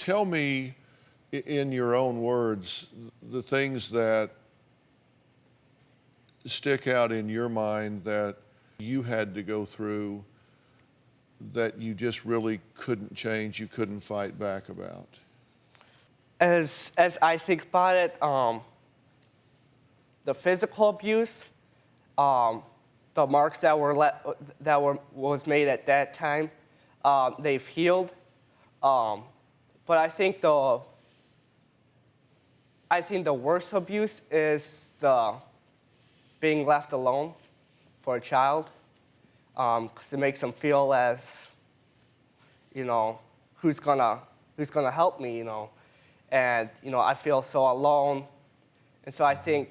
Tell me, in your own words, the things that stick out in your mind that you had to go through that you just really couldn't change, you couldn't fight back about. As I think about it, the physical abuse, the marks that was made at that time, they've healed. But I think the worst abuse is the being left alone for a child, because it makes them feel as, who's gonna help me, and I feel so alone, and so I think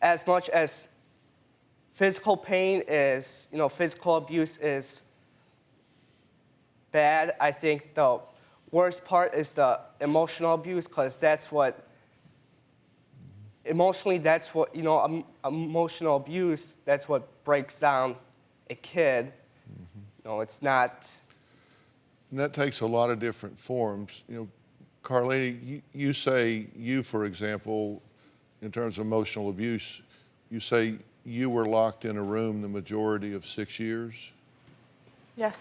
as much as physical pain is, physical abuse is bad, I think the worst part is the emotional abuse, because emotional abuse, that's what breaks down a kid. It's not. And that takes a lot of different forms. Carlene, you say, for example, in terms of emotional abuse, you say you were locked in a room the majority of 6 years? Yes.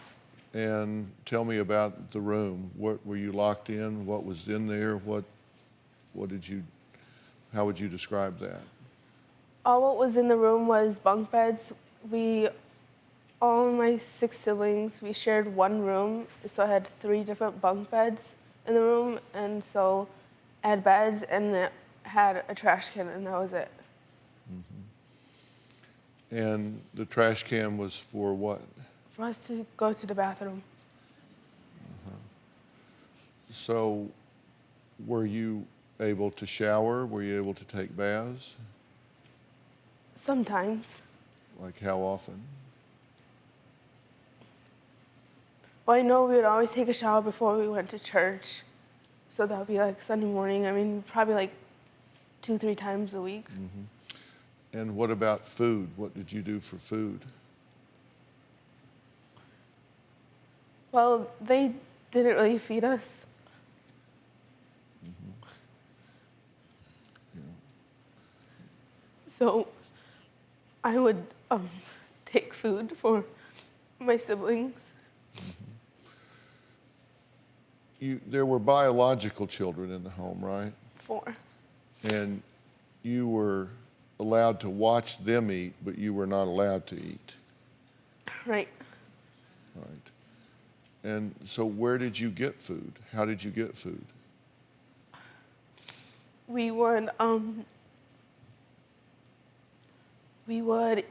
And tell me about the room. What were you locked in? What was in there? How would you describe that? All what was in the room was bunk beds. All my 6 siblings, we shared one room, so I had 3 different bunk beds in the room, and so I had beds and it had a trash can, and that was it. And the trash can was for what? For us to go to the bathroom. So were you able to shower? Were you able to take baths? Sometimes. Like how often? Well, I know we would always take a shower before we went to church. So that would be like Sunday morning. Probably like 2-3 times a week. And what about food? What did you do for food? Well, they didn't really feed us. Yeah. So I would take food for my siblings. There were biological children in the home, right? 4. And you were allowed to watch them eat, but you were not allowed to eat. Right. Right. And so where did you get food? How did you get food? We would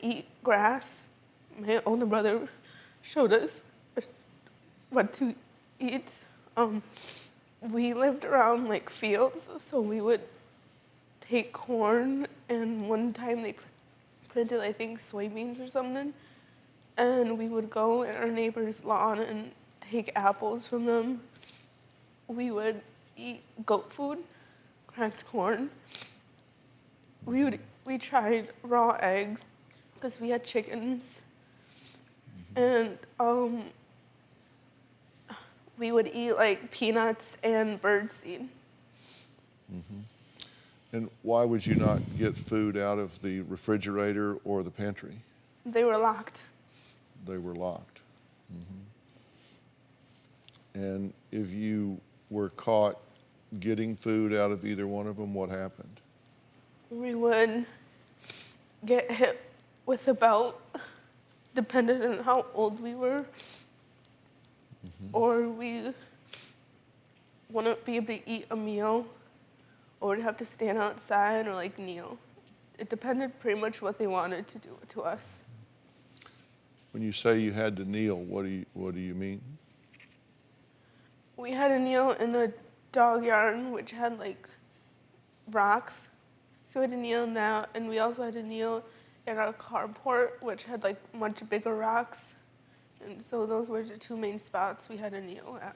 eat grass. My older brother showed us what to eat. We lived around like fields, so we would take corn, and one time they planted, I think, soybeans or something, and we would go in our neighbor's lawn and take apples from them. We would eat goat food, cracked corn. We tried raw eggs because we had chickens, and we would eat like peanuts and birdseed. And why would you not get food out of the refrigerator or the pantry? They were locked. They were locked. And if you were caught getting food out of either one of them, what happened? We would get hit with a belt, depending on how old we were, or we wouldn't be able to eat a meal, or we'd have to stand outside or like kneel. It depended pretty much what they wanted to do to us. When you say you had to kneel, what do you mean? We had to kneel in the dog yard, which had like rocks. So we had to kneel in that, and we also had to kneel in our carport, which had like much bigger rocks. And so those were the 2 main spots we had to kneel at.